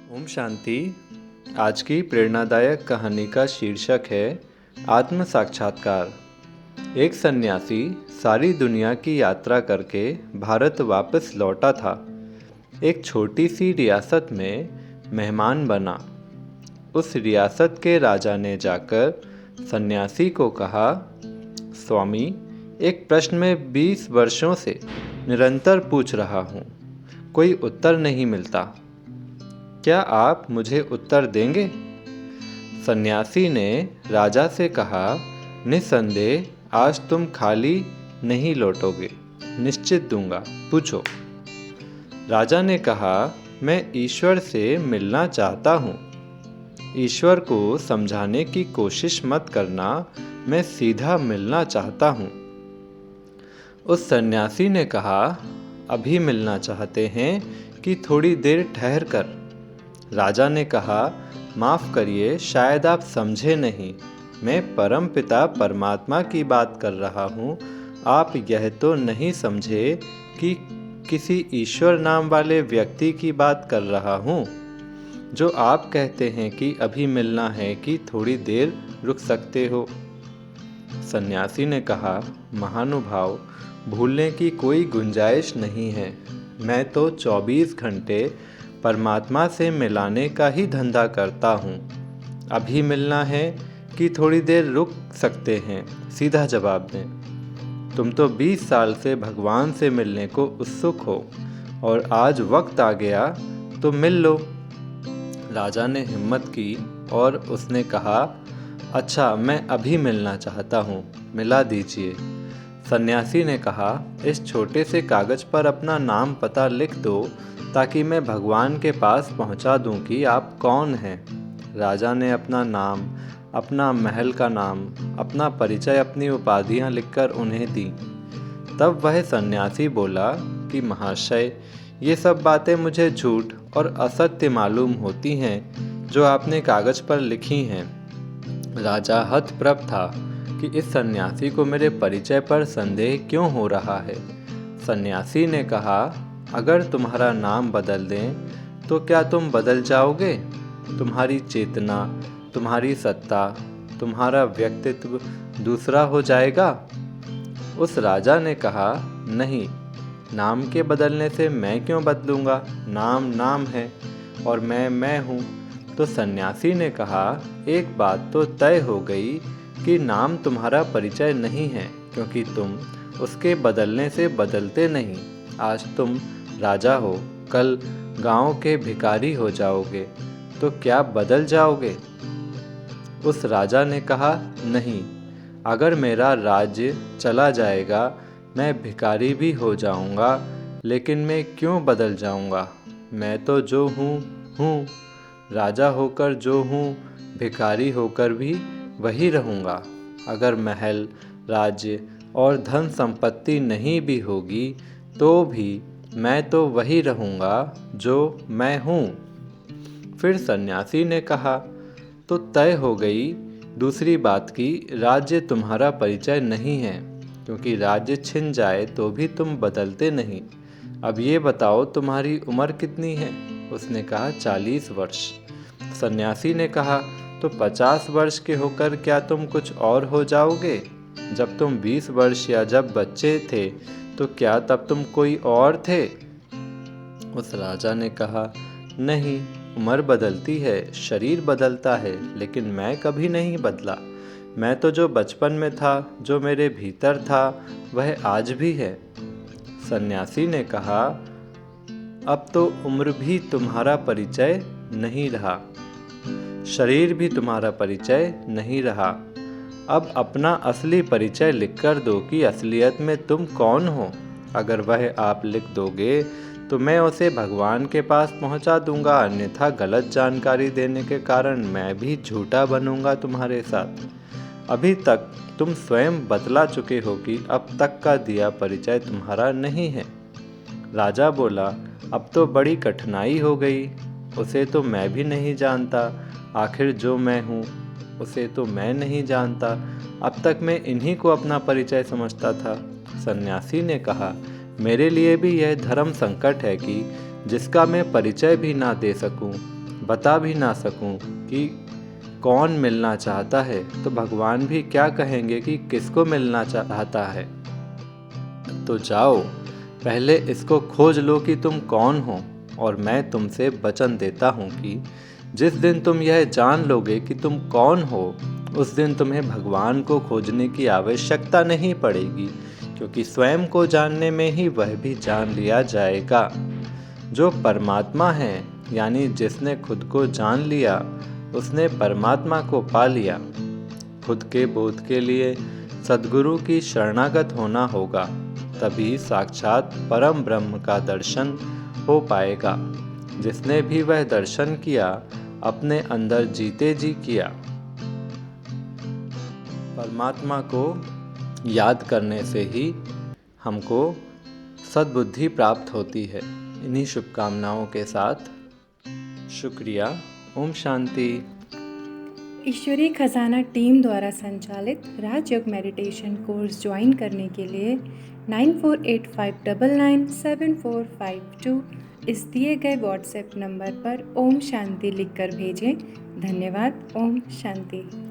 ओम शांति। आज की प्रेरणादायक कहानी का शीर्षक है आत्म साक्षात्कार। एक सन्यासी सारी दुनिया की यात्रा करके भारत वापस लौटा था। एक छोटी सी रियासत में मेहमान बना। उस रियासत के राजा ने जाकर सन्यासी को कहा, स्वामी, एक प्रश्न में 20 वर्षों से निरंतर पूछ रहा हूँ, कोई उत्तर नहीं मिलता। क्या आप मुझे उत्तर देंगे? सन्यासी ने राजा से कहा, निस्संदेह आज तुम खाली नहीं लौटोगे, निश्चित दूंगा, पूछो। राजा ने कहा, मैं ईश्वर से मिलना चाहता हूँ। ईश्वर को समझाने की कोशिश मत करना, मैं सीधा मिलना चाहता हूँ। उस सन्यासी ने कहा, अभी मिलना चाहते हैं कि थोड़ी देर ठहर कर? राजा ने कहा, माफ़ करिए, शायद आप समझे नहीं। मैं परम पिता परमात्मा की बात कर रहा हूँ। आप यह तो नहीं समझे कि किसी ईश्वर नाम वाले व्यक्ति की बात कर रहा हूँ। जो आप कहते हैं कि अभी मिलना है कि थोड़ी देर रुक सकते हो। सन्यासी ने कहा, महानुभाव, भूलने की कोई गुंजाइश नहीं है। मैं तो 24 घंटे परमात्मा से मिलाने का ही धंधा करता हूँ। अभी मिलना है कि थोड़ी देर रुक सकते हैं, सीधा जवाब दें। तुम तो 20 साल से भगवान से मिलने को उत्सुक हो और आज वक्त आ गया तो मिल लो। राजा ने हिम्मत की और उसने कहा, अच्छा, मैं अभी मिलना चाहता हूँ, मिला दीजिए। सन्यासी ने कहा, इस छोटे से कागज़ पर अपना नाम पता लिख दो ताकि मैं भगवान के पास पहुंचा दूं कि आप कौन हैं। राजा ने अपना नाम, अपना महल का नाम, अपना परिचय, अपनी उपाधियां लिखकर उन्हें दी। तब वह सन्यासी बोला कि महाशय, ये सब बातें मुझे झूठ और असत्य मालूम होती हैं जो आपने कागज़ पर लिखी हैं। राजा हतप्रभ था कि इस सन्यासी को मेरे परिचय पर संदेह क्यों हो रहा है। सन्यासी ने कहा, अगर तुम्हारा नाम बदल दें तो क्या तुम बदल जाओगे? तुम्हारी चेतना, तुम्हारी सत्ता, तुम्हारा व्यक्तित्व दूसरा हो जाएगा? उस राजा ने कहा, नहीं, नाम के बदलने से मैं क्यों बदलूंगा? नाम नाम है और मैं हूँ। तो सन्यासी ने कहा, एक बात तो तय हो गई कि नाम तुम्हारा परिचय नहीं है, क्योंकि तुम उसके बदलने से बदलते नहीं। आज तुम राजा हो, कल गांव के भिखारी हो जाओगे, तो क्या बदल जाओगे? उस राजा ने कहा, नहीं, अगर मेरा राज्य चला जाएगा मैं भिखारी भी हो जाऊंगा, लेकिन मैं क्यों बदल जाऊंगा? मैं तो जो हूँ, राजा होकर जो हूँ, भिखारी होकर भी वही रहूँगा। अगर महल, राज्य और धन संपत्ति नहीं भी होगी तो भी मैं तो वही रहूँगा जो मैं हूँ। फिर सन्यासी ने कहा, तो तय हो गई दूसरी बात की राज्य तुम्हारा परिचय नहीं है, क्योंकि राज्य छिन जाए तो भी तुम बदलते नहीं। अब ये बताओ, तुम्हारी उम्र कितनी है? उसने कहा, 40 वर्ष। सन्यासी ने कहा, तो 50 वर्ष के होकर क्या तुम कुछ और हो जाओगे? जब तुम 20 वर्ष या जब बच्चे थे तो क्या तब तुम कोई और थे? उस राजा ने कहा, नहीं, उम्र बदलती है, शरीर बदलता है, लेकिन मैं कभी नहीं बदला। मैं तो जो बचपन में था, जो मेरे भीतर था, वह आज भी है। सन्यासी ने कहा, अब तो उम्र भी तुम्हारा परिचय नहीं रहा, शरीर भी तुम्हारा परिचय नहीं रहा। अब अपना असली परिचय लिखकर दो कि असलियत में तुम कौन हो। अगर वह आप लिख दोगे तो मैं उसे भगवान के पास पहुंचा दूंगा, अन्यथा गलत जानकारी देने के कारण मैं भी झूठा बनूंगा तुम्हारे साथ। अभी तक तुम स्वयं बतला चुके हो कि अब तक का दिया परिचय तुम्हारा नहीं है। राजा बोला, अब तो बड़ी कठिनाई हो गई, उसे तो मैं भी नहीं जानता। आखिर जो मैं हूँ उसे तो मैं नहीं जानता। अब तक मैं इन्हीं को अपना परिचय समझता था। सन्यासी ने कहा, मेरे लिए भी यह धर्म संकट है कि जिसका मैं परिचय भी ना दे सकूं, बता भी ना सकूं कि कौन मिलना चाहता है, तो भगवान भी क्या कहेंगे कि किसको मिलना चाहता है। तो जाओ, पहले इसको खोज लो कि तुम कौन हो, और मैं तुमसे वचन देता हूँ कि जिस दिन तुम यह जान लोगे कि तुम कौन हो, उस दिन तुम्हें भगवान को खोजने की आवश्यकता नहीं पड़ेगी, क्योंकि स्वयं को जानने में ही वह भी जान लिया जाएगा। जो परमात्मा है, यानी जिसने खुद को जान लिया, उसने परमात्मा को पा लिया। खुद के बोध के लिए सद्गुरु की शरणागत होना होगा, तभी साक्षात परम ब्रह्म का दर्शन हो पाएगा। जिसने भी वह दर्शन किया, अपने अंदर जीते जी किया। परमात्मा को याद करने से ही हमको सद्बुद्धि प्राप्त होती है। इन्हीं शुभकामनाओं के साथ शुक्रिया। ओम शांति। ईश्वरीय खजाना टीम द्वारा संचालित राजयोग मेडिटेशन कोर्स ज्वाइन करने के लिए 9485997452 इस दिए गए व्हाट्सएप नंबर पर ओम शांति लिखकर भेजें। धन्यवाद। ओम शांति।